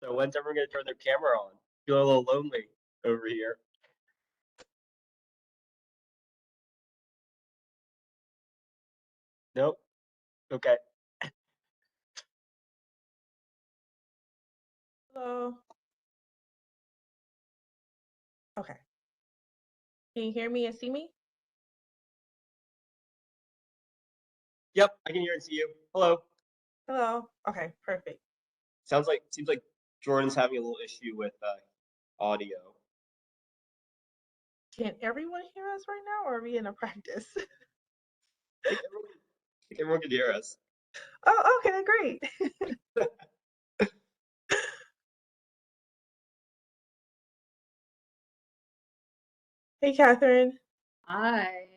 So when's everyone gonna turn their camera on? Feel a little lonely over here. Nope. Okay. Hello. Okay. Can you hear me and see me? Yep, I can hear and see you. Hello. Hello. Okay, perfect. Seems like Jordan's having a little issue with audio. Can everyone hear us right now, or are we in a practice? I think everyone can hear us. Oh, okay, great. Hey, Catherine. Hi.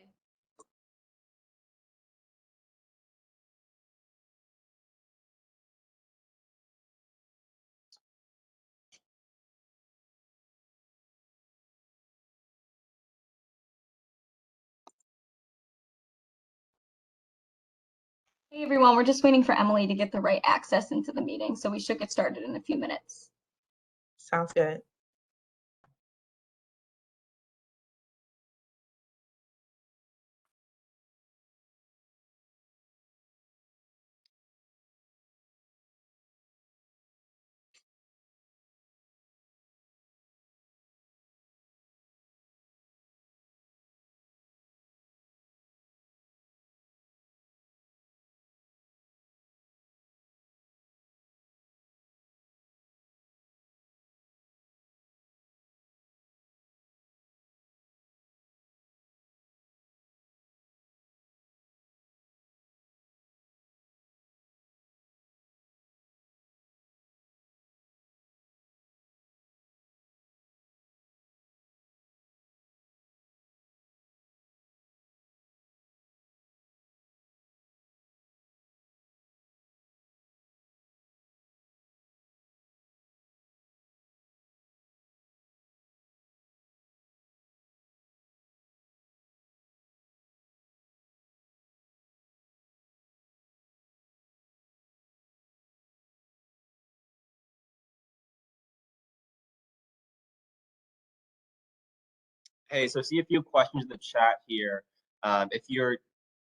Hey everyone, we're just waiting for Emily to get the right access into the meeting, so we should get started in a few minutes. Sounds good. Hey, so see a few questions in the chat here. If you're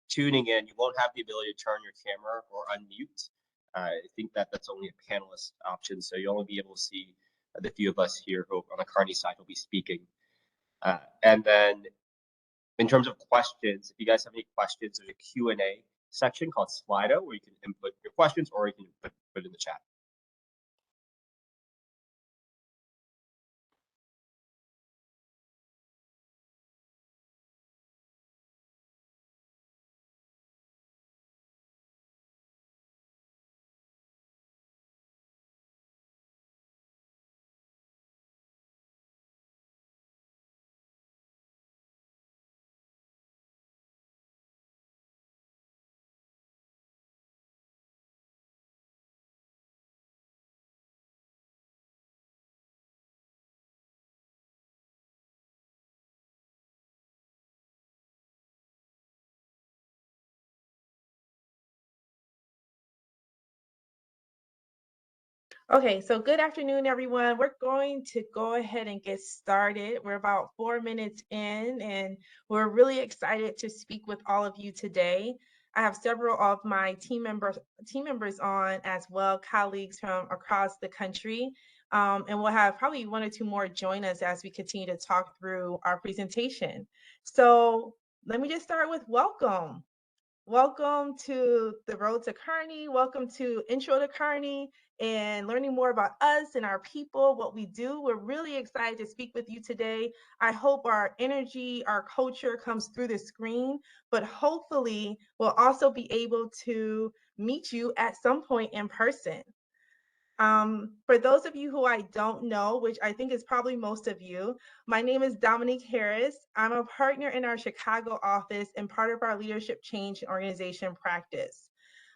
tuning in, you won't have the ability to turn your camera or unmute. I think that's only a panelist option, so you'll only be able to see the few of us here who on the Kearney side will be speaking. And then in terms of questions, if you guys have any questions, there's a Q&A section called Slido where you can input your questions or you can put in the chat. Okay, so good afternoon, everyone. We're going to go ahead and get started. We're about 4 minutes in, and we're really excited to speak with all of you today. I have several of my team members on as well, colleagues from across the country, and we'll have probably one or two more join us as we continue to talk through our presentation. So let me just start with welcome. Welcome to the Road to Kearney. Welcome to Intro to Kearney and learning more about us and our people, what we do. We're really excited to speak with you today. I hope our energy, our culture comes through the screen, but hopefully we'll also be able to meet you at some point in person. For those of you who I don't know, which I think is probably most of you, my name is Dominique Harris. I'm a partner in our Chicago office and part of our leadership change and organization practice.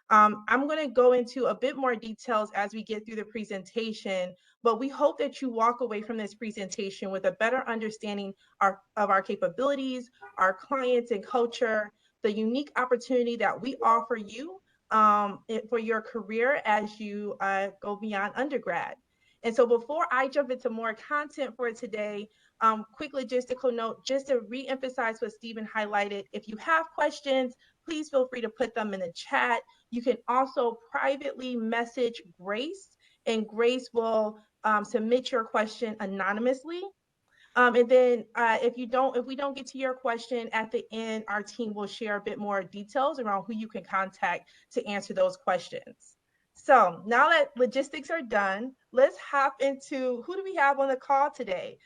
I'm going to go into a bit more details as we get through the presentation, but we hope that you walk away from this presentation with a better understanding of our capabilities, our clients and culture, the unique opportunity that we offer you for your career as you go beyond undergrad. And so before I jump into more content for today, quick logistical note, just to re-emphasize what Stephen highlighted, if you have questions, please feel free to put them in the chat. You can also privately message Grace, and Grace will submit your question anonymously. And then if we don't get to your question at the end, our team will share a bit more details around who you can contact to answer those questions. So now that logistics are done, let's hop into who do we have on the call today.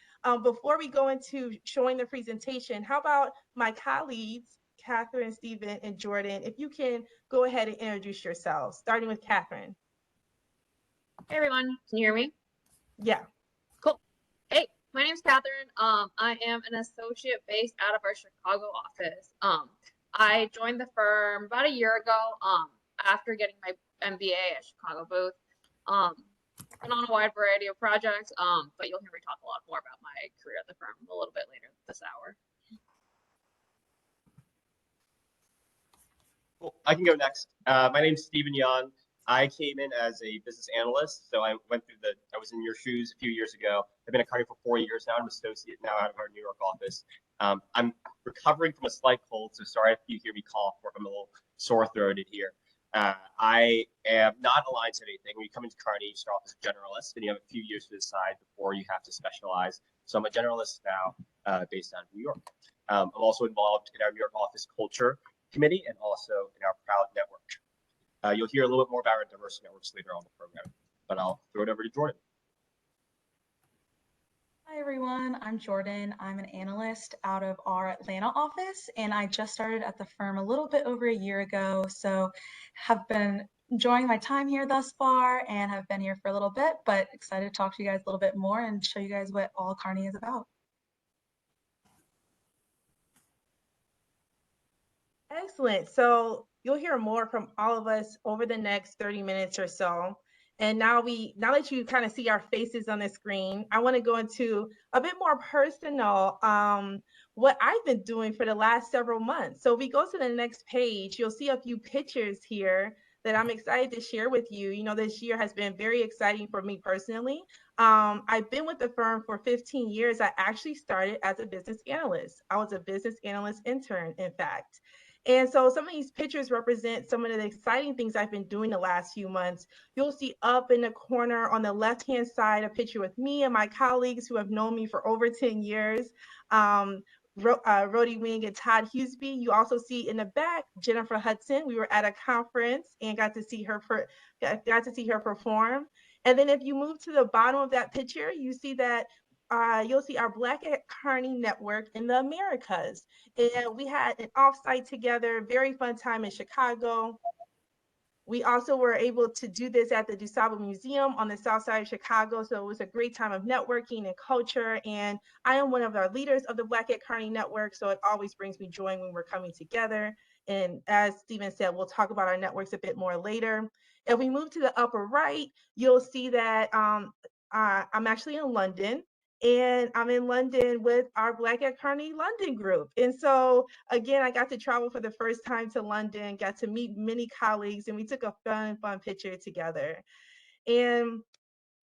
Before we go into showing the presentation, how about my colleagues, Catherine, Stephen, and Jordan, if you can go ahead and introduce yourselves, starting with Catherine. Hey everyone, can you hear me? Yeah. Cool. Hey, my name's Catherine. I am an associate based out of our Chicago office. I joined the firm about a year ago, after getting my MBA at Chicago booth. Been on a wide variety of projects, but you'll hear me talk a lot more about my career at the firm a little bit later this hour. Cool. I can go next. My name's Stephen Yan. I came in as a business analyst, so I was in your shoes a few years ago. I've been at Kearney for 4 years now. I'm an associate now out of our New York office. I'm recovering from a slight cold, so sorry if you hear me cough or if I'm a little sore-throated here. I am not aligned to anything. When you come into Kearney, you start off as a generalist, and you have a few years to decide before you have to specialize. So I'm a generalist now, based out of New York. I'm also involved in our New York office culture committee and also in our Proud Network. You'll hear a little bit more about our diversity networks later on in the program, but I'll throw it over to Jordan. Hi everyone, I'm Jordan. I'm an analyst out of our Atlanta office, and I just started at the firm a little bit over a year ago, so have been enjoying my time here thus far and have been here for a little bit, but excited to talk to you guys a little bit more and show you guys what all Kearney is about. Excellent. So you'll hear more from all of us over the next 30 minutes or so. And now that you kind of see our faces on the screen, I want to go into a bit more personal, what I've been doing for the last several months. So if we go to the next page, you'll see a few pictures here that I'm excited to share with you. You know, this year has been very exciting for me personally. I've been with the firm for 15 years. I actually started as a business analyst. I was a business analyst intern, in fact. And so some of these pictures represent some of the exciting things I've been doing the last few months. You'll see up in the corner on the left-hand side a picture with me and my colleagues who have known me for over 10 years. Rhodey Wing and Todd Huseby. You also see in the back Jennifer Hudson. We were at a conference and got to see her perform. And then if you move to the bottom of that picture, you see that you'll see our Black at Kearney network in the Americas. And we had an offsite together, very fun time in Chicago. We also were able to do this at the DuSable Museum on the south side of Chicago. So it was a great time of networking and culture. And I am one of our leaders of the Black at Kearney network. So it always brings me joy when we're coming together. And as Stephen said, we'll talk about our networks a bit more later. If we move to the upper right, you'll see that I'm actually in London. And I'm in London with our Black at Kearney London group. And so again, I got to travel for the first time to London, got to meet many colleagues, and we took a fun picture together.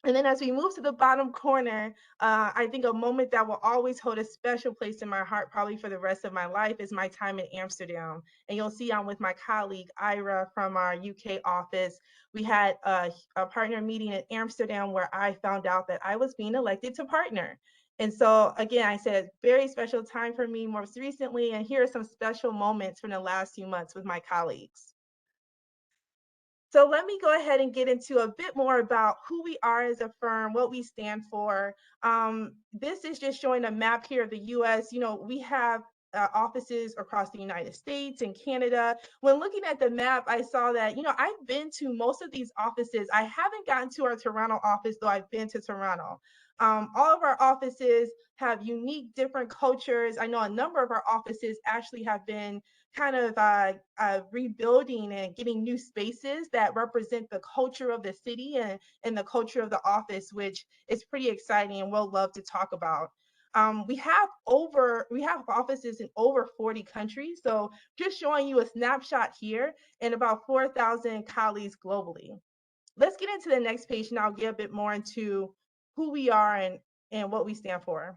And then as we move to the bottom corner, I think a moment that will always hold a special place in my heart, probably for the rest of my life, is my time in Amsterdam. And you'll see I'm with my colleague, Ira, from our UK office. We had a partner meeting in Amsterdam where I found out that I was being elected to partner. And so again, I said, very special time for me most recently. And here are some special moments from the last few months with my colleagues. So let me go ahead and get into a bit more about who we are as a firm, what we stand for. This is just showing a map here of the US. You know, we have offices across the United States and Canada. When looking at the map, I saw that, you know, I've been to most of these offices. I haven't gotten to our Toronto office, though I've been to Toronto. All of our offices have unique, different cultures. I know a number of our offices actually have been kind of rebuilding and getting new spaces that represent the culture of the city and the culture of the office, which is pretty exciting and we'll love to talk about. We have offices in over 40 countries. So just showing you a snapshot here and about 4,000 colleagues globally. Let's get into the next page and I'll get a bit more into who we are and what we stand for.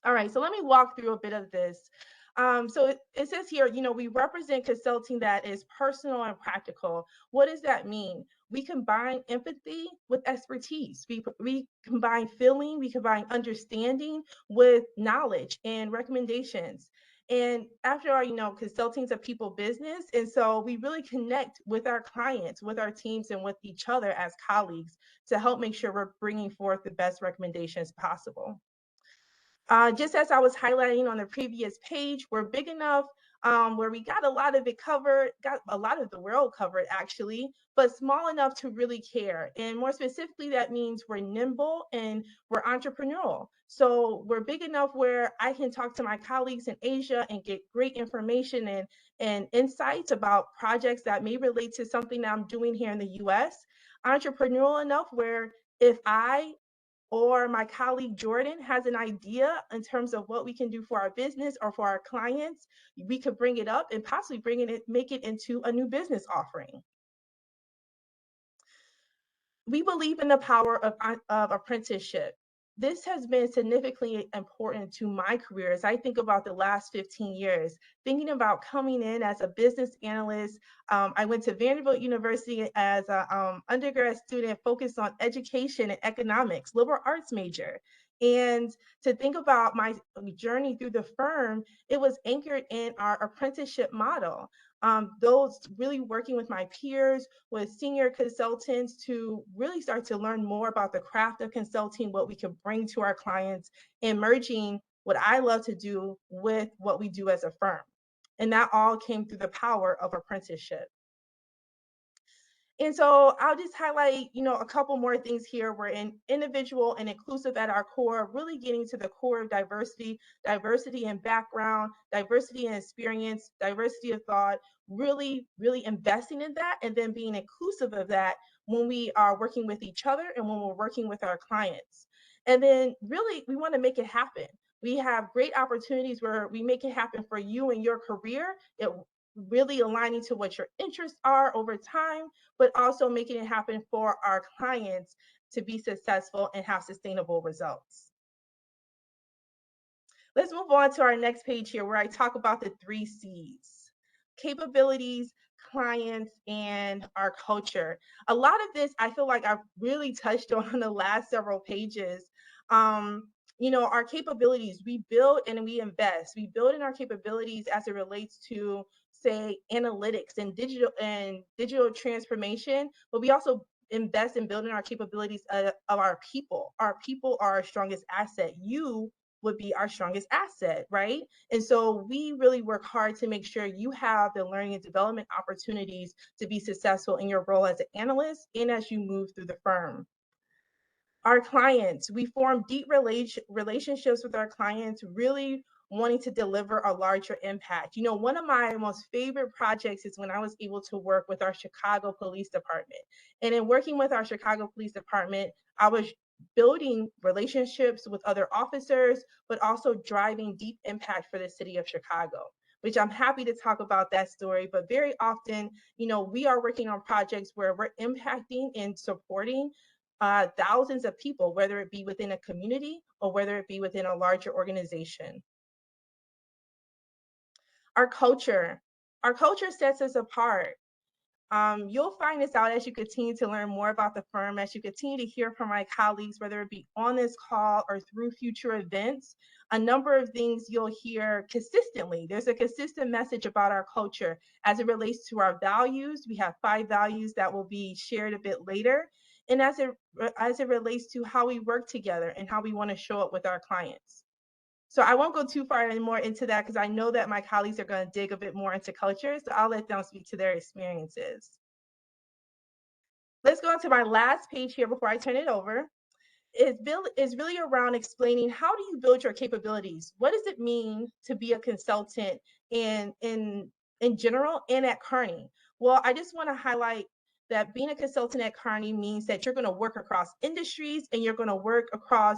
All right, so let me walk through a bit of this. So it says here, we represent consulting that is personal and practical. What does that mean? We combine empathy with expertise. We combine feeling, we combine understanding with knowledge and recommendations. And after all, consulting is a people business. And so we really connect with our clients, with our teams, and with each other as colleagues to help make sure we're bringing forth the best recommendations possible. Just as I was highlighting on the previous page, we're big enough where we got a lot of it covered, got a lot of the world covered actually, but small enough to really care. And more specifically, that means we're nimble and we're entrepreneurial. So we're big enough where I can talk to my colleagues in Asia and get great information and insights about projects that may relate to something that I'm doing here in the US. Entrepreneurial enough where if I or my colleague Jordan has an idea in terms of what we can do for our business or for our clients, we could bring it up and possibly make it into a new business offering. We believe in the power of apprenticeship. This has been significantly important to my career as I think about the last 15 years, thinking about coming in as a business analyst. I went to Vanderbilt University as an undergrad student focused on education and economics, liberal arts major. And to think about my journey through the firm, it was anchored in our apprenticeship model. Those really working with my peers, with senior consultants to really start to learn more about the craft of consulting, what we can bring to our clients, and merging what I love to do with what we do as a firm. And that all came through the power of apprenticeship. And so I'll just highlight, a couple more things here. We're individual and inclusive at our core, really getting to the core of diversity in background, diversity in experience, diversity of thought, really, really investing in that, and then being inclusive of that when we are working with each other and when we're working with our clients. And then really, we want to make it happen. We have great opportunities where we make it happen for you and your career. It really aligning to what your interests are over time, but also making it happen for our clients to be successful and have sustainable results. Let's move on to our next page here where I talk about the 3 C's: capabilities, clients, and our culture. A lot of this I feel like I've really touched on the last several pages. Our capabilities, we build and we invest. We build in our capabilities as it relates to, say, analytics and digital transformation, but we also invest in building our capabilities of our people. Our people are our strongest asset. You would be our strongest asset, right? And so we really work hard to make sure you have the learning and development opportunities to be successful in your role as an analyst and as you move through the firm. Our clients, we form deep relationships with our clients, really wanting to deliver a larger impact. One of my most favorite projects is when I was able to work with our Chicago Police Department. And in working with our Chicago Police Department, I was building relationships with other officers, but also driving deep impact for the city of Chicago, which I'm happy to talk about that story. But very often, we are working on projects where we're impacting and supporting thousands of people, whether it be within a community or whether it be within a larger organization. Our culture sets us apart. You'll find this out as you continue to learn more about the firm, as you continue to hear from my colleagues, whether it be on this call or through future events. A number of things you'll hear consistently. There's a consistent message about our culture as it relates to our values. We have 5 values that will be shared a bit later. And as it relates to how we work together and how we want to show up with our clients. So I won't go too far anymore into that because I know that my colleagues are going to dig a bit more into culture. So I'll let them speak to their experiences. Let's go on to my last page here before I turn it over. Is really around explaining how do you build your capabilities? What does it mean to be a consultant in general and at Kearney? Well, I just want to highlight that being a consultant at Kearney means that you're going to work across industries and you're going to work across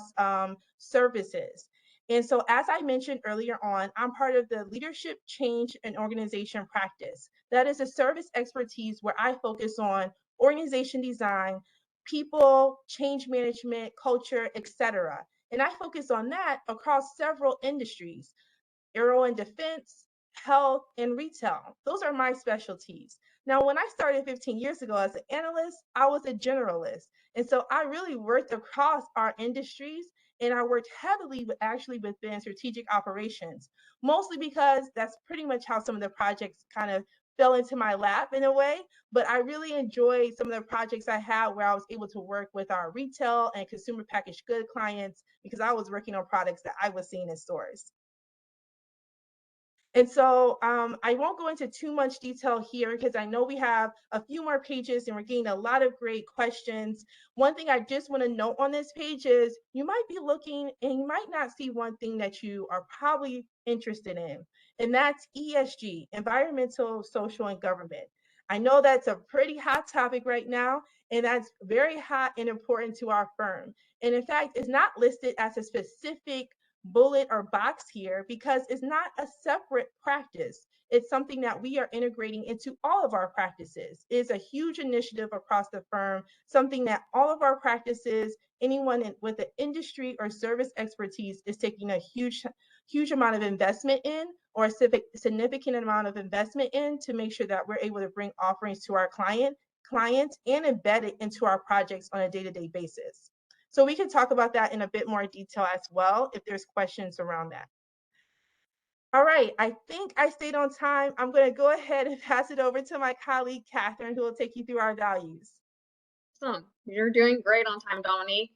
services. And so, as I mentioned earlier on, I'm part of the leadership change and organization practice. That is a service expertise where I focus on organization design, people, change management, culture, etc. And I focus on that across several industries: aero and defense, health, and retail. Those are my specialties. Now, when I started 15 years ago as an analyst, I was a generalist. And so I really worked across our industries, and I worked heavily actually within strategic operations, mostly because that's pretty much how some of the projects kind of fell into my lap in a way. But I really enjoyed some of the projects I had where I was able to work with our retail and consumer packaged good clients because I was working on products that I was seeing in stores. And so I won't go into too much detail here because I know we have a few more pages and we're getting a lot of great questions. One thing I just want to note on this page is you might be looking and you might not see one thing that you are probably interested in, and that's ESG, environmental, social, and government. I know that's a pretty hot topic right now, and that's very hot and important to our firm. And in fact, it's not listed as a specific bullet or box here because it's not a separate practice. It's something that we are integrating into all of our practices. It's a huge initiative across the firm, something that all of our practices, anyone with an industry or service expertise is taking a huge amount of investment in, or a significant amount of investment in, to make sure that we're able to bring offerings to our clients and embed it into our projects on a day-to-day basis. So we can talk about that in a bit more detail as well if there's questions around that. All right, I think I stayed on time. I'm going to go ahead and pass it over to my colleague, Catherine, who will take you through our values. Awesome. You're doing great on time, Dominique.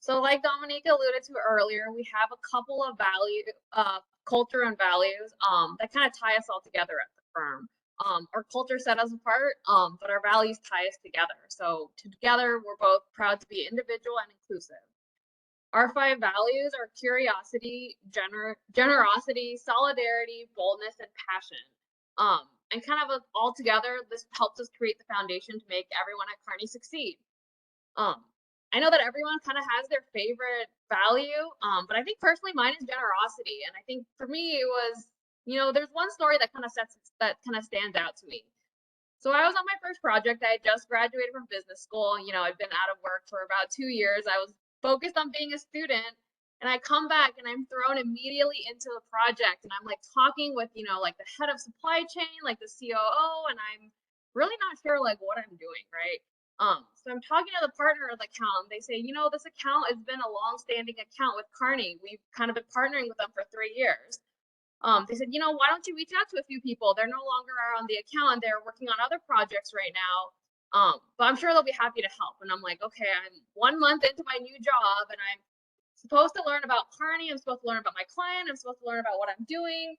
So like Dominique alluded to earlier, we have a couple of culture and values that kind of tie us all together at the firm. Our culture set us apart, but our values tie us together. So together, we're both proud to be individual and inclusive. Our 5 values are curiosity, generosity, solidarity, boldness, and passion. And kind of all together, this helps us create the foundation to make everyone at Kearney succeed. I know that everyone kind of has their favorite value, but I think personally mine is generosity. And I think for me it was, there's one story that kind of stands out to me. So I was on my first project. I had just graduated from business school. I'd been out of work for about 2 years. I was focused on being a student, and I come back and I'm thrown immediately into the project, and I'm like talking with, like the head of supply chain, like the COO, and I'm really not sure like what I'm doing, right? So I'm talking to the partner of the account, and they say, this account has been a long-standing account with Kearney. We've kind of been partnering with them for 3 years. They said, why don't you reach out to a few people? They're no longer on the account, and they're working on other projects right now. But I'm sure they'll be happy to help. And I'm like, okay, I'm 1 month into my new job, and I'm supposed to learn about Kearney. I'm supposed to learn about my client. I'm supposed to learn about what I'm doing.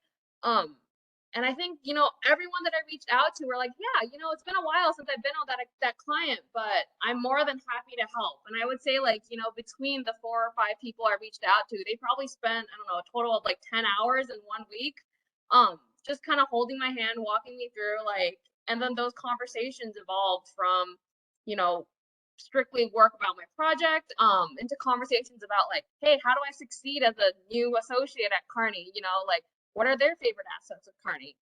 And I think, everyone that I reached out to were like, yeah, it's been a while since I've been on that client, but I'm more than happy to help. And I would say, like, between the 4 or 5 people I reached out to, they probably spent, I don't know, a total of like 10 hours in 1 week, just kind of holding my hand, walking me through, like, and then those conversations evolved from, strictly work about my project, into conversations about like, hey, how do I succeed as a new associate at Kearney? Like, what are their favorite assets of Kearney?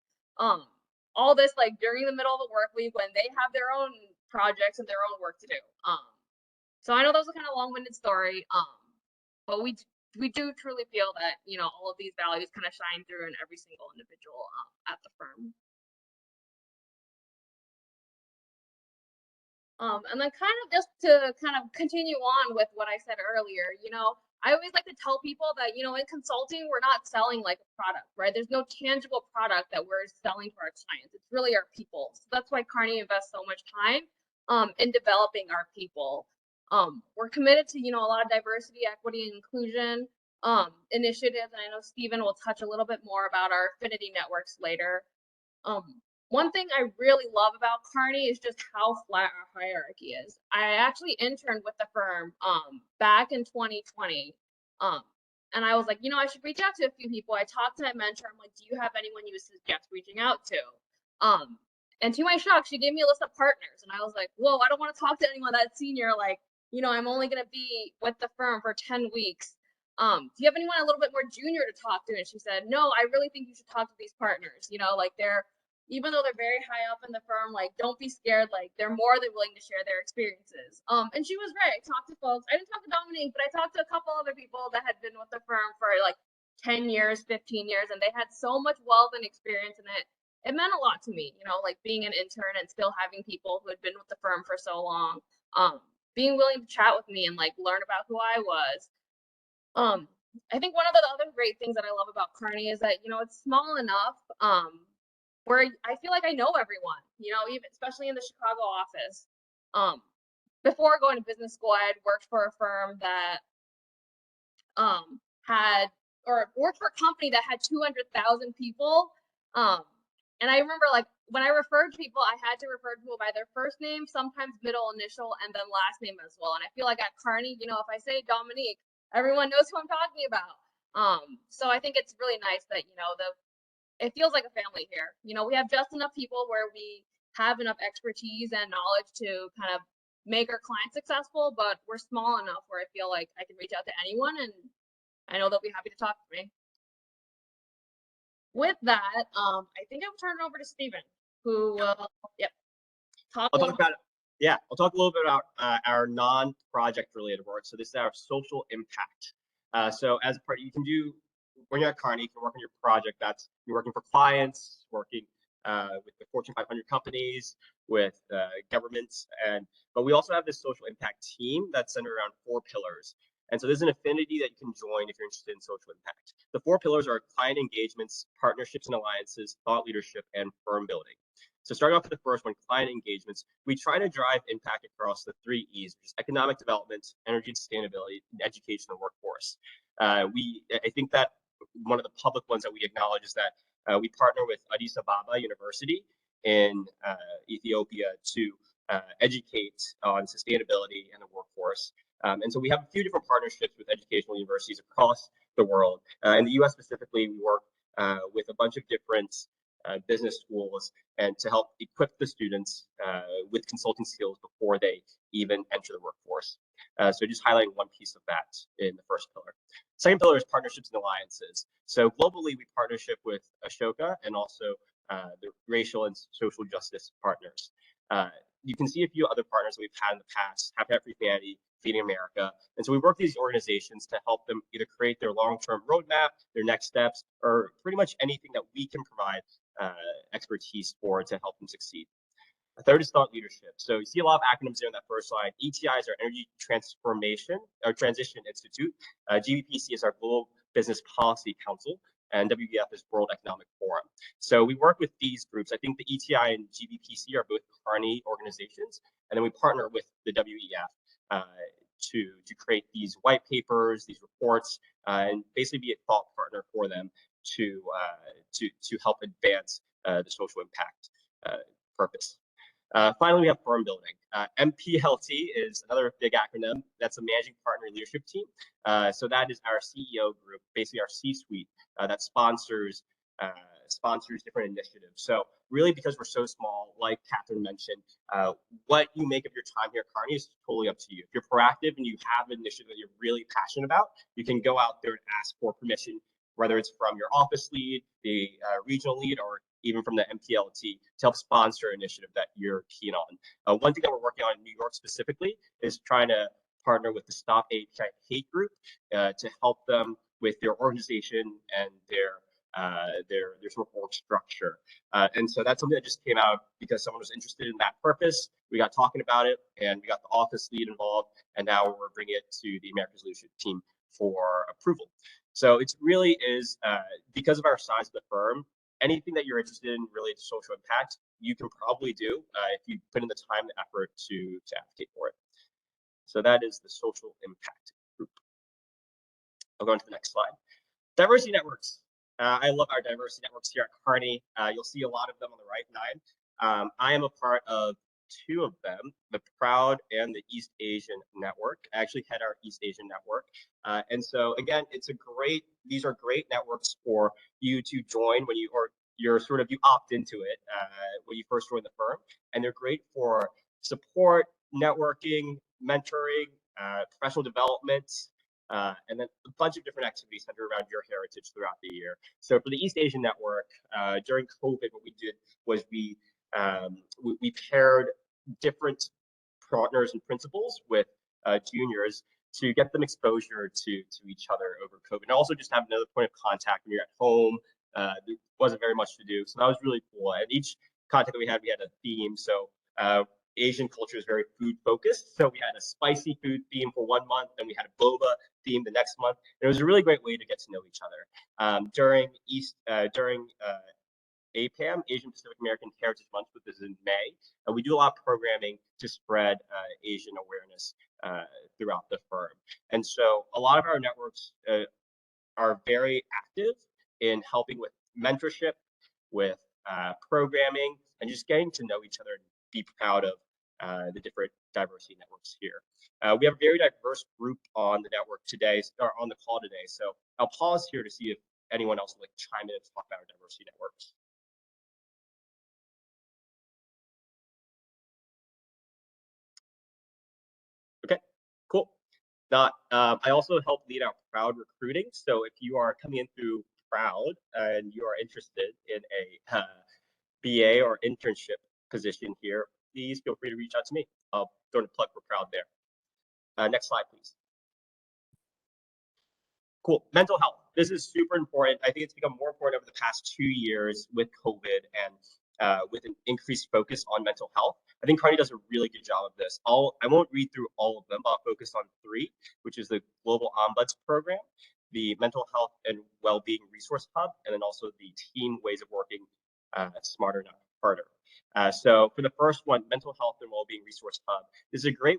All this like during the middle of the work week when they have their own projects and their own work to do. So I know that was a kind of long-winded story, but we do truly feel that all of these values kind of shine through in every single individual at the firm. And then kind of just to kind of continue on with what I said earlier, I always like to tell people that, in consulting, we're not selling like a product, right? There's no tangible product that we're selling to our clients. It's really our people. So that's why Kearney invests so much time in developing our people. We're committed to, a lot of diversity, equity, and inclusion initiatives. And I know Stephen will touch a little bit more about our affinity networks later. One thing I really love about Kearney is just how flat our hierarchy is. I actually interned with the firm back in 2020. And I was like, I should reach out to a few people. I talked to my mentor. I'm like, do you have anyone you would suggest reaching out to? And to my shock, she gave me a list of partners. And I was like, whoa, I don't want to talk to anyone that's senior. Like, I'm only going to be with the firm for 10 weeks. Do you have anyone a little bit more junior to talk to? And she said, no, I really think you should talk to these partners. Like they're even though they're very high up in the firm, like, don't be scared. Like, they're more than willing to share their experiences. And she was right. I talked to folks. I didn't talk to Dominique, but I talked to a couple other people that had been with the firm for like 10 years, 15 years, and they had so much wealth and experience in it. It meant a lot to me, you know, like being an intern and still having people who had been with the firm for so long, being willing to chat with me and like learn about who I was. I think one of the other great things that I love about Kearney is that, you know, it's small enough where I feel like I know everyone, you know, even especially in the Chicago office. Before going to business school, I had worked for a firm that had, or worked for a company that had 200,000 people. And I remember, like, when I referred to people, I had to refer to people by their first name, sometimes middle initial, and then last name as well. And I feel like at Kearney, you know, if I say Dominique, everyone knows who I'm talking about. So I think it's really nice that, you know, it feels like a family here. You know, we have just enough people where we have enough expertise and knowledge to kind of make our clients successful, but we're small enough where I feel like I can reach out to anyone and I know they'll be happy to talk to me. With that, I think I'll turn it over to Stephen, who will, talk I'll a talk little about I'll talk a little bit about our non-project related work. So this is our social impact. So as a part, you can do when you're at Kearney, you can work on your project. That's you're working for clients, working with the Fortune 500 companies, with governments, but we also have this social impact team that's centered around 4 pillars. And so there's an affinity that you can join if you're interested in social impact. The 4 pillars are client engagements, partnerships and alliances, thought leadership, and firm building. So starting off with the first one, client engagements, we try to drive impact across the 3 E's, which is economic development, energy and sustainability, and education and workforce. I think that one of the public ones that we acknowledge is that we partner with Addis Ababa University in Ethiopia to educate on sustainability and the workforce. And so we have a few different partnerships with educational universities across the world. In the US specifically, we work with a bunch of different business schools and to help equip the students with consulting skills before they even enter the workforce. So just highlighting one piece of that in the first pillar. Second pillar is partnerships and alliances. So globally, we partnership with Ashoka and also the racial and social justice partners. You can see a few other partners that we've had in the past, Habitat for Humanity, Feeding America. And so we work with these organizations to help them either create their long-term roadmap, their next steps, or pretty much anything that we can provide expertise for to help them succeed. The third is thought leadership. So you see a lot of acronyms there in that first slide. ETI is our Energy Transformation or Transition Institute. GBPC is our Global Business Policy Council, and WEF is World Economic Forum. So we work with these groups. I think the ETI and GBPC are both Kearney organizations, and then we partner with the WEF to create these white papers, these reports, and basically be a thought partner for them to help advance the social impact purpose. Finally, we have firm building. MPLT is another big acronym. That's a managing partner leadership team. So that is our CEO group, basically our C-suite that sponsors different initiatives. So really, because we're so small, like Catherine mentioned, what you make of your time here at Kearney is totally up to you. If you're proactive and you have an initiative that you're really passionate about, you can go out there and ask for permission, whether it's from your office lead, the regional lead, or even from the MPLT to help sponsor an initiative that you're keen on. One thing that we're working on in New York specifically is trying to partner with the Stop API Hate group to help them with their organization and their sort of org structure. And so that's something that just came out because someone was interested in that purpose. We got talking about it, and we got the office lead involved, and now we're bringing it to the America's Leadership team for approval. So it really is, because of our size of the firm, anything that you're interested in related to social impact, you can probably do if you put in the time and effort to advocate for it. So that is the social impact group. I'll go on to the next slide. Diversity networks. I love our diversity networks here at Kearney. You'll see a lot of them on the right side. I am a part of 2 of them, the Proud and the East Asian Network. I actually head our East Asian Network. And so again, these are great networks for you to join when you opt into it when you first join the firm. And they're great for support, networking, mentoring, professional development, and then a bunch of different activities centered around your heritage throughout the year. So for the East Asian Network, during COVID, what we did was we paired different partners and principals with juniors to get them exposure to each other over COVID, and also just have another point of contact when you're at home. There wasn't very much to do, so that was really cool. And each contact that we had a theme. So Asian culture is very food focused. So we had a spicy food theme for 1 month, then we had a boba theme the next month. And it was a really great way to get to know each other. During APAM, Asian Pacific American Heritage Month, which is in May, and we do a lot of programming to spread Asian awareness throughout the firm. And so a lot of our networks are very active in helping with mentorship, with programming, and just getting to know each other and be proud of the different diversity networks here. We have a very diverse group on the network today, or on the call today. So I'll pause here to see if anyone else would like to chime in and talk about our diversity networks. Okay, cool. I also help lead out Proud recruiting. So if you are coming in through Proud and you are interested in a BA or internship position here, please feel free to reach out to me. I'll throw in a plug for Proud there. Next slide, please. Cool. Mental health. This is super important. I think it's become more important over the past 2 years with COVID and with an increased focus on mental health. I think Kearney does a really good job of this. I won't read through all of them, but I'll focus on 3, which is the Global Ombuds Program, the Mental Health and Wellbeing Resource Hub, and then also the Team Ways of Working Smarter, Not Harder. So for the first one, Mental Health and Wellbeing Resource Hub, this is a great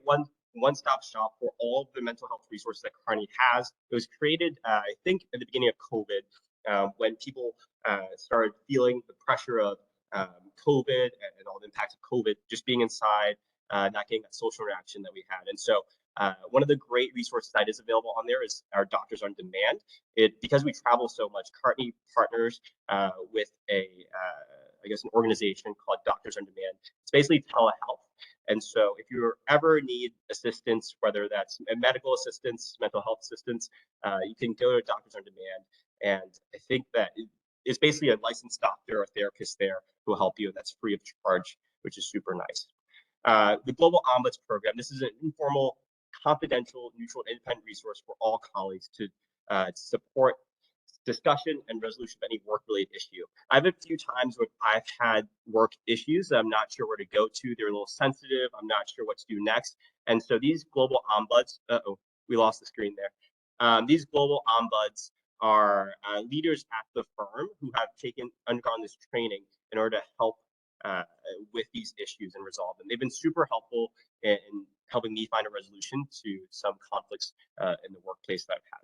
one-stop shop for all of the mental health resources that Kearney has. It was created, I think, at the beginning of COVID, when people started feeling the pressure of COVID and all the impacts of COVID, just being inside, not getting that social interaction that we had. And so one of the great resources that is available on there is our Doctors on Demand. Because we travel so much, Kearney partners with I guess an organization called Doctors on Demand. It's basically telehealth. And so if you ever need assistance, whether that's medical assistance, mental health assistance, you can go to Doctors on Demand. And I think that it's basically a licensed doctor or therapist there who will help you, and that's free of charge, which is super nice. The Global Ombuds Program, this is an informal, confidential, neutral, independent resource for all colleagues to support discussion and resolution of any work-related issue. I've had a few times when I've had work issues that I'm not sure where to go to. They're a little sensitive. I'm not sure what to do next. And so these global ombuds, we lost the screen there. These global ombuds are leaders at the firm who have undergone this training in order to help with these issues and resolve them. They've been super helpful in helping me find a resolution to some conflicts in the workplace that I've had.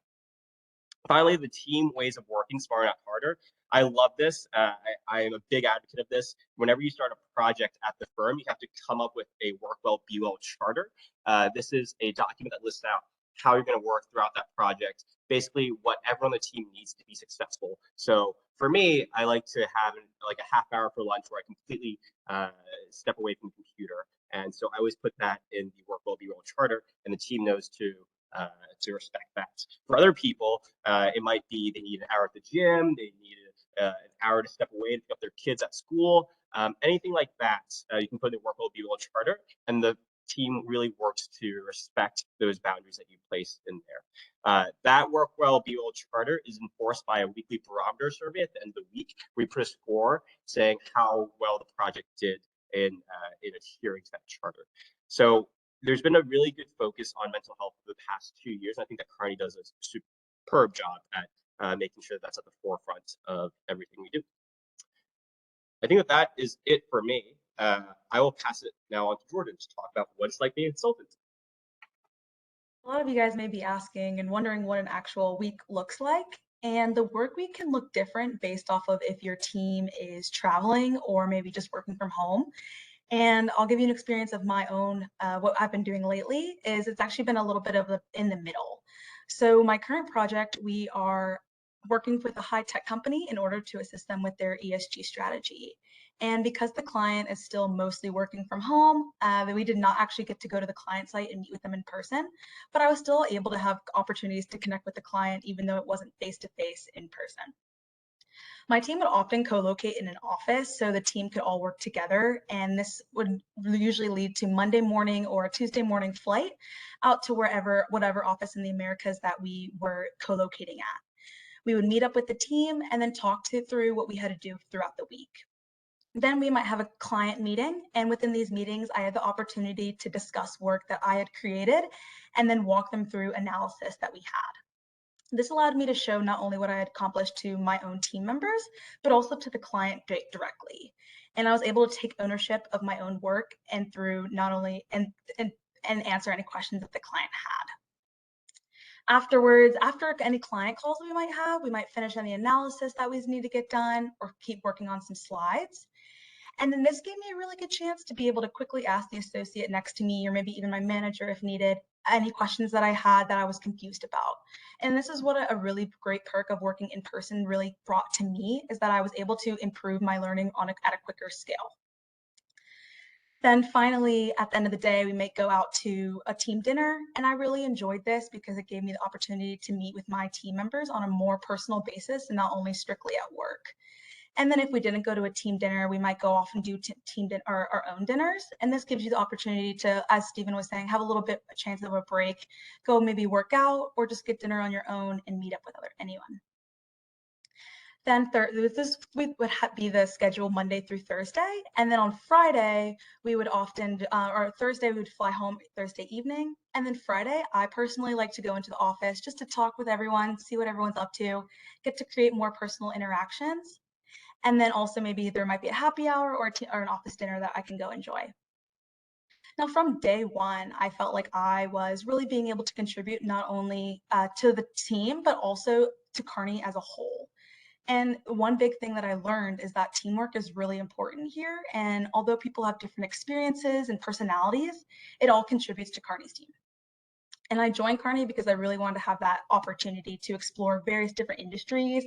Finally, the Team Ways of Working Smarter, Not Harder. I love this. I am a big advocate of this. Whenever you start a project at the firm, you have to come up with a Work Well, Be Well charter. This is a document that lists out how you're going to work throughout that project, basically what everyone on the team needs to be successful. So for me, I like to have like a half hour for lunch where I completely step away from the computer. And so I always put that in the Work Well, Be Well charter, and the team knows to respect that. For other people, it might be they need an hour at the gym, they need an hour to step away and pick up their kids at school, anything like that. You can put in the Work Well, Be Well charter, and the team really works to respect those boundaries that you place in there. That Work Well, Be Well charter is enforced by a weekly barometer survey at the end of the week. We put a score saying how well the project did in adhering to that charter. So there's been a really good focus on mental health for the past 2 years. I think that Kearney does a superb job at making sure that's at the forefront of everything we do. I think that is it for me. I will pass it now on to Jordan to talk about what it's like being a consultant. A lot of you guys may be asking and wondering what an actual week looks like. And the work week can look different based off of if your team is traveling or maybe just working from home. And I'll give you an experience of my own. What I've been doing lately is it's actually been a little bit of in the middle. So my current project, we are working with a high-tech company in order to assist them with their ESG strategy. And because the client is still mostly working from home, we did not actually get to go to the client site and meet with them in person, but I was still able to have opportunities to connect with the client, even though it wasn't face-to-face in person. My team would often co-locate in an office so the team could all work together, and this would usually lead to Monday morning or a Tuesday morning flight out to whatever office in the Americas that we were co-locating at. We would meet up with the team and then talk through what we had to do throughout the week. Then we might have a client meeting, and within these meetings, I had the opportunity to discuss work that I had created and then walk them through analysis that we had. This allowed me to show not only what I had accomplished to my own team members, but also to the client directly. And I was able to take ownership of my own work and through not only and answer any questions that the client had. Afterwards, after any client calls we might have, we might finish any analysis that we need to get done or keep working on some slides. And then this gave me a really good chance to be able to quickly ask the associate next to me, or maybe even my manager if needed, any questions that I had that I was confused about. And this is what a really great perk of working in person really brought to me, is that I was able to improve my learning at a quicker scale. Then finally, at the end of the day, we might go out to a team dinner, and I really enjoyed this because it gave me the opportunity to meet with my team members on a more personal basis and not only strictly at work. And then if we didn't go to a team dinner, we might go off and do our own dinners. And this gives you the opportunity to, as Stephen was saying, have a little bit a chance of a break, go maybe work out or just get dinner on your own and meet up with anyone. Then this would be the schedule Monday through Thursday. And then on Friday, we would often, or Thursday, we would fly home Thursday evening. And then Friday, I personally like to go into the office just to talk with everyone, see what everyone's up to, get to create more personal interactions. And then also maybe there might be a happy hour or an office dinner that I can go enjoy. Now, from day one, I felt like I was really being able to contribute not only to the team, but also to Kearney as a whole. And one big thing that I learned is that teamwork is really important here. And although people have different experiences and personalities, it all contributes to Kearney's team. And I joined Kearney because I really wanted to have that opportunity to explore various different industries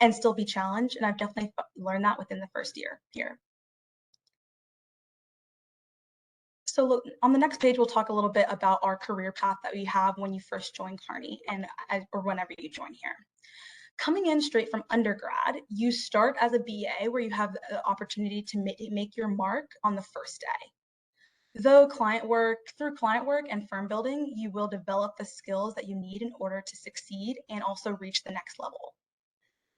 and still be challenged. And I've definitely learned that within the first year here. So look, on the next page, we'll talk a little bit about our career path that we have when you first join Kearney or whenever you join here. Coming in straight from undergrad, you start as a BA where you have the opportunity to make your mark on the first day. Through client work and firm building, you will develop the skills that you need in order to succeed and also reach the next level.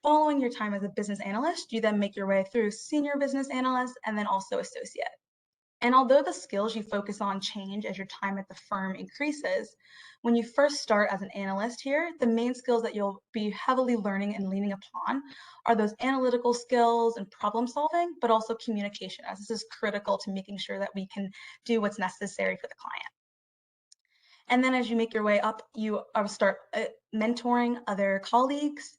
Following your time as a business analyst, you then make your way through senior business analyst and then also associate. And although the skills you focus on change as your time at the firm increases, when you first start as an analyst here, the main skills that you'll be heavily learning and leaning upon are those analytical skills and problem solving, but also communication, as this is critical to making sure that we can do what's necessary for the client. And then as you make your way up, you start mentoring other colleagues,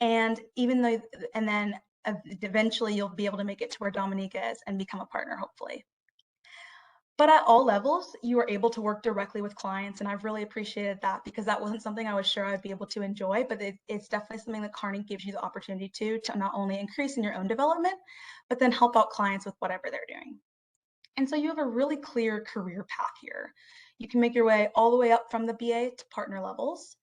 and then eventually you'll be able to make it to where Dominica is and become a partner, hopefully. But at all levels, you are able to work directly with clients, and I've really appreciated that because that wasn't something I was sure I'd be able to enjoy, but it's definitely something that Kearney gives you the opportunity to not only increase in your own development, but then help out clients with whatever they're doing. And so you have a really clear career path here. You can make your way all the way up from the BA to partner levels.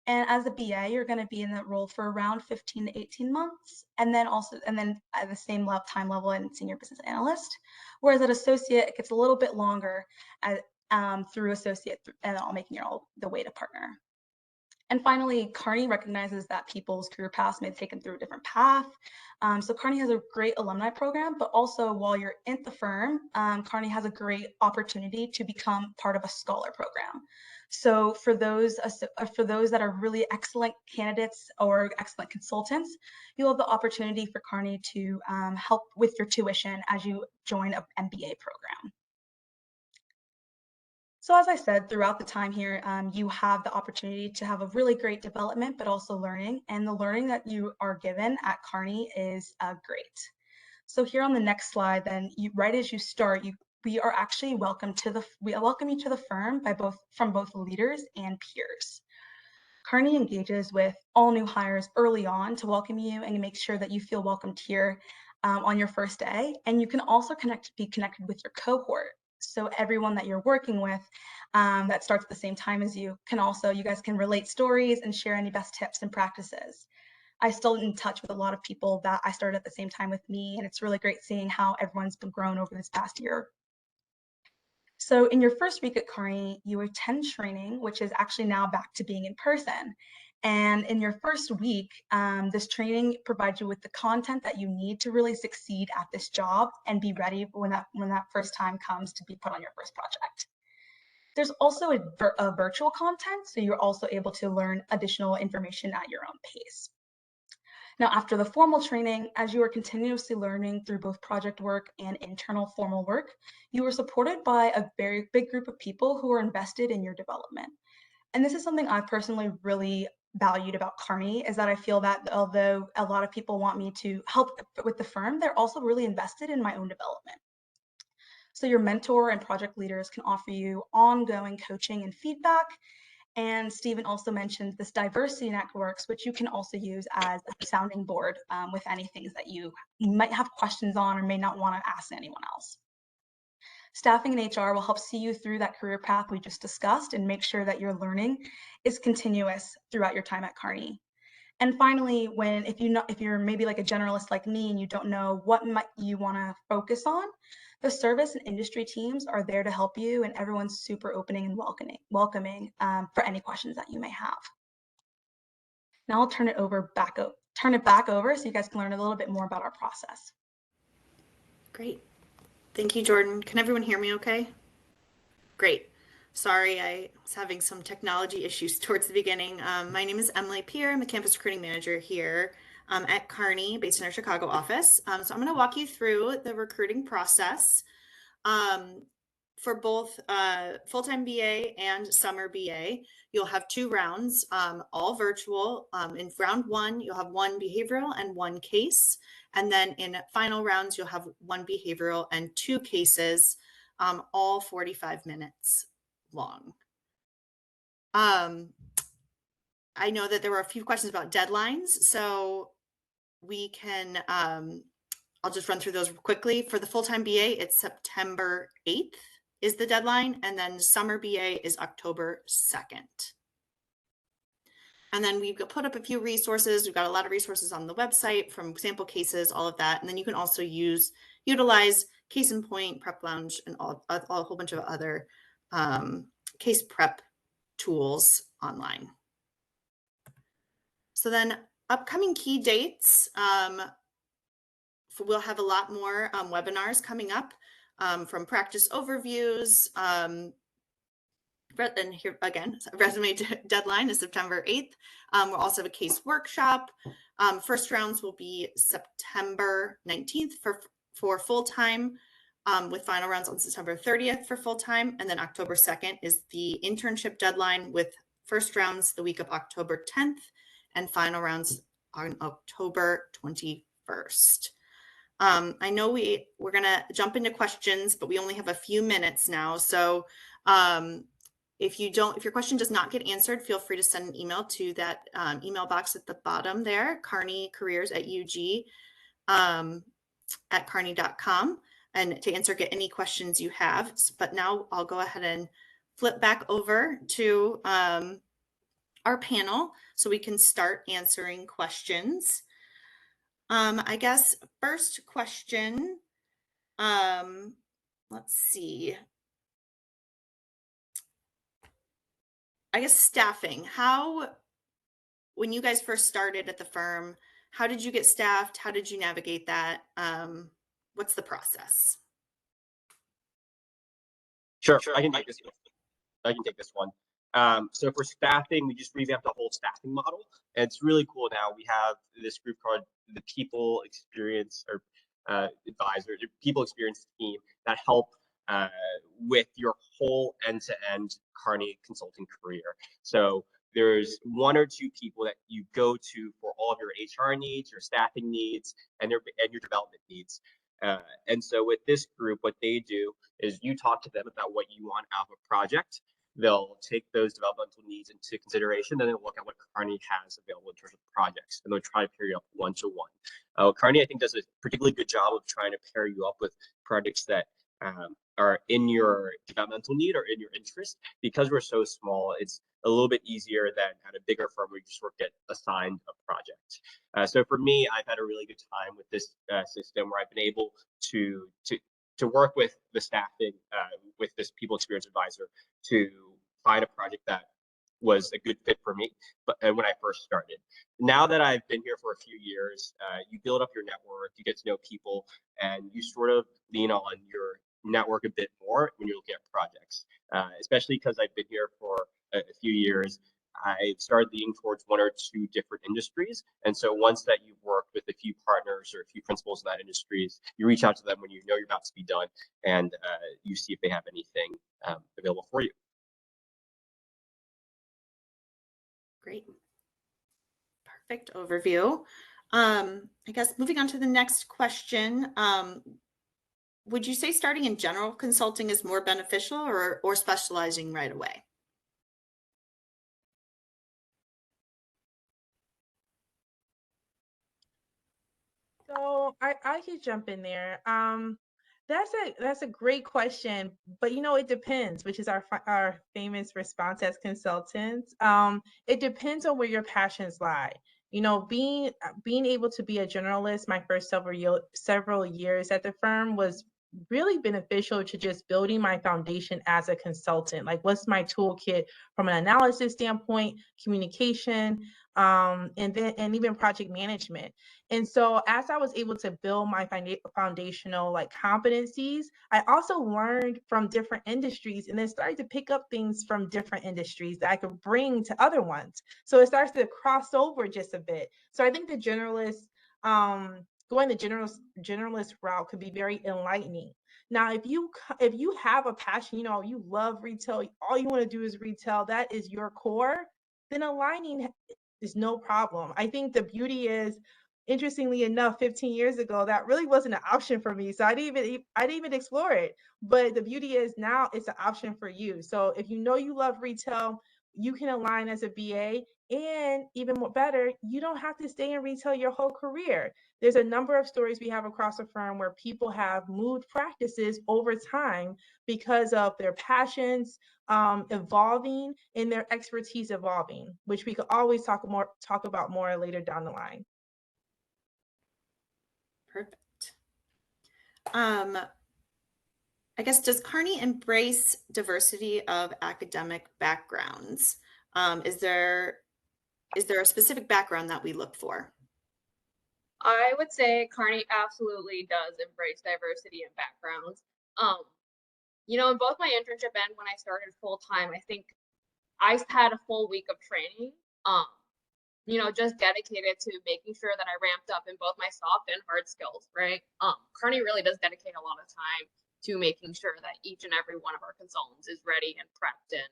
And as a BA, you're going to be in that role for around 15 to 18 months, and then at the same time level in senior business analyst. Whereas at associate, it gets a little bit longer through associate and all making the way to partner. And finally, Kearney recognizes that people's career paths may take them through a different path. So Kearney has a great alumni program, but also while you're at the firm, Kearney has a great opportunity to become part of a scholar program. So for those that are really excellent candidates or excellent consultants, you'll have the opportunity for Kearney to help with your tuition as you join an MBA program. So as I said, throughout the time here, you have the opportunity to have a really great development, but also learning. And the learning that you are given at Kearney is great. So here on the next slide, then, right as you start, we are actually welcome you to the firm from both leaders and peers. Kearney engages with all new hires early on to welcome you and make sure that you feel welcomed here on your first day. And you can also be connected with your cohort. So everyone that you're working with that starts at the same time as you guys can relate stories and share any best tips and practices. I still in touch with a lot of people that I started at the same time with me, and it's really great seeing how everyone's been grown over this past year. So in your first week at Kearney, you attend training, which is actually now back to being in person. And in your first week, this training provides you with the content that you need to really succeed at this job and be ready when that first time comes to be put on your first project. There's also a virtual content, so you're also able to learn additional information at your own pace. Now, after the formal training, as you are continuously learning through both project work and internal formal work, you are supported by a very big group of people who are invested in your development. And this is something I've personally really valued about Kearney, is that I feel that although a lot of people want me to help with the firm, they're also really invested in my own development. So your mentor and project leaders can offer you ongoing coaching and feedback. And Stephen also mentioned this diversity networks, which you can also use as a sounding board with any things that you might have questions on or may not want to ask anyone else. Staffing and HR will help see you through that career path we just discussed and make sure that your learning is continuous throughout your time at Kearney. And finally, if you're maybe like a generalist like me and you don't know what you want to focus on, the service and industry teams are there to help you, and everyone's super opening and welcoming for any questions that you may have. Now I'll turn it back over so you guys can learn a little bit more about our process. Great. Thank you, Jordan. Can everyone hear me okay? Great. Sorry, I was having some technology issues towards the beginning. My name is Emily Peer. I'm the campus recruiting manager here at Kearney, based in our Chicago office. So I'm going to walk you through the recruiting process for both full-time BA and summer BA. You'll have 2 rounds, all virtual. In round 1, you'll have 1 behavioral and 1 case. And then in final rounds, you'll have 1 behavioral and 2 cases, all 45 minutes long. I know that there were a few questions about deadlines, so we can, I'll just run through those quickly. For the full-time BA, it's September 8th is the deadline, and then summer BA is October 2nd. And then we've put up a few resources. We've got a lot of resources on the website from sample cases, all of that. And then you can also utilize Case in Point, Prep Lounge, and a whole bunch of other case prep tools online. So then upcoming key dates, we'll have a lot more webinars coming up from practice overviews. And here again, resume deadline is September 8th. We'll also have a case workshop. First rounds will be September 19th for full-time, with final rounds on September 30th for full-time. And then October 2nd is the internship deadline, with first rounds the week of October 10th and final rounds on October 21st. I know we're going to jump into questions, but we only have a few minutes now. So if your question does not get answered, feel free to send an email to that email box at the bottom there, kearneycareers@ug at kearney.com, and to get any questions you have. But now I'll go ahead and flip back over to our panel so we can start answering questions. I guess first question, let's see. I guess staffing. When you guys first started at the firm, how did you get staffed? How did you navigate that? What's the process? Sure, I can take this one. So for staffing, we just revamped the whole staffing model. And it's really cool now. We have this group called the People Experience or Advisor, the People Experience team that help with your whole end-to-end Kearney consulting career. So there's 1 or 2 people that you go to for all of your HR needs, your staffing needs, and your development needs. And so with this group, what they do is you talk to them about what you want out of a project. they'll take those developmental needs into consideration, and then look at what Kearney has available in terms of projects, and they'll try to pair you up one-to-one. Kearney, I think, does a particularly good job of trying to pair you up with projects that are in your developmental need or in your interest. Because we're so small, it's a little bit easier than at a bigger firm where you just sort of get assigned a project. So for me, I've had a really good time with this system where I've been able to work with the staffing, with this people experience advisor, to find a project that was a good fit for me. But when I first started, now that I've been here for a few years, you build up your network, you get to know people, and you sort of lean on your network a bit more when you're looking at projects. Especially because I've been here for a few years, I started leaning towards one or two different industries. And so once that you've worked with a few partners or a few principals in that industries, you reach out to them when you know you're about to be done, and you see if they have anything available for you. Great. Perfect overview. I guess moving on to the next question. Would you say starting in general consulting is more beneficial or specializing right away? So I could jump in there. That's a great question, but it depends, which is our famous response as consultants. It depends on where your passions lie. Being able to be a generalist my first several years at the firm was really beneficial to just building my foundation as a consultant. Like, what's my toolkit from an analysis standpoint, communication, and even project management. And so as I was able to build my foundational competencies, I also learned from different industries and then started to pick up things from different industries that I could bring to other ones. So it starts to cross over just a bit. So I think the going the generalist route could be very enlightening. Now, if you have a passion, you love retail, all you want to do is retail, that is your core, then aligning is no problem. I think the beauty is, interestingly enough, 15 years ago, that really wasn't an option for me. So I didn't even explore it. But the beauty is now it's an option for you. So if you love retail, you can align as a BA, and even more better, you don't have to stay in retail your whole career. There's a number of stories we have across the firm where people have moved practices over time because of their passions evolving and their expertise evolving, which we could always talk about more later down the line. Perfect. I guess, does Kearney embrace diversity of academic backgrounds? Is there a specific background that we look for? I would say Kearney absolutely does embrace diversity in backgrounds. In both my internship and when I started full time, I think I had a full week of training. Just dedicated to making sure that I ramped up in both my soft and hard skills, right? Kearney really does dedicate a lot of time to making sure that each and every one of our consultants is ready and prepped and,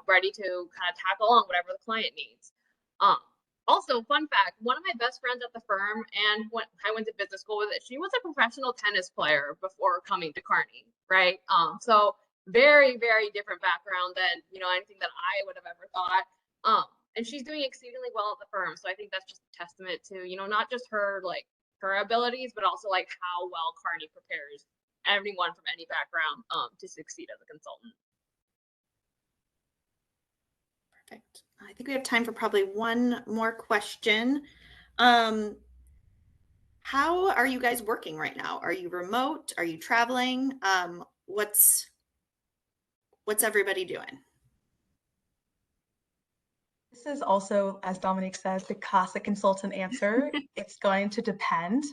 ready to kind of tackle on whatever the client needs. Also, fun fact, one of my best friends at the firm and when I went to business school with it, she was a professional tennis player before coming to Kearney, right? So very, very different background than, anything that I would have ever thought. And she's doing exceedingly well at the firm. So I think that's just a testament to, not just her abilities, but also how well Kearney prepares everyone from any background to succeed as a consultant. Perfect. I think we have time for probably one more question. How are you guys working right now? Are you remote? Are you traveling? What's everybody doing? This is also, as Dominique says, the classic consultant answer. It's going to depend.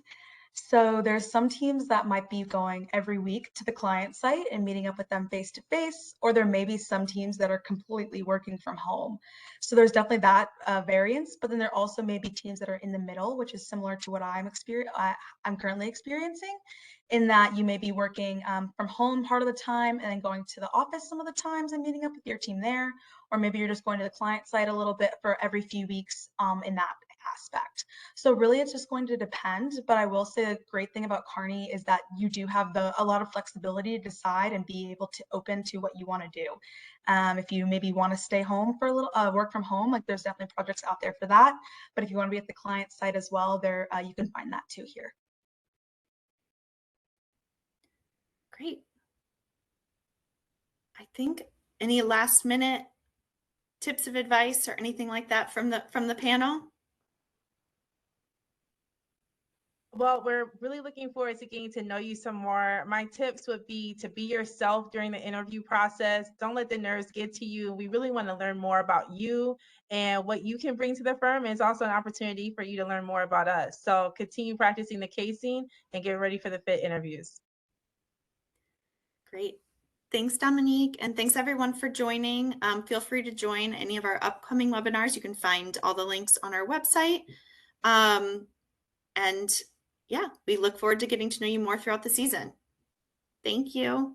So there's some teams that might be going every week to the client site and meeting up with them face to face, or there may be some teams that are completely working from home. So there's definitely that variance, but then there also may be teams that are in the middle, which is similar to what I'm currently experiencing, in that you may be working from home part of the time and then going to the office some of the times and meeting up with your team there, or maybe you're just going to the client site a little bit for every few weeks in that aspect. So really it's just going to depend, but I will say the great thing about Kearney is that you do have a lot of flexibility to decide and be able to open to what you want to do. If you maybe want to stay home for a little, work from home, like there's definitely projects out there for that. But if you want to be at the client site as well, there you can find that too here. Great. I think any last minute tips of advice or anything like that from the panel? Well, we're really looking forward to getting to know you some more. My tips would be to be yourself during the interview process. Don't let the nerves get to you. We really want to learn more about you and what you can bring to the firm. It's also an opportunity for you to learn more about us. So continue practicing the casing and get ready for the fit interviews. Great. Thanks, Dominique, and thanks everyone for joining. Feel free to join any of our upcoming webinars. You can find all the links on our website. And yeah, we look forward to getting to know you more throughout the season. Thank you.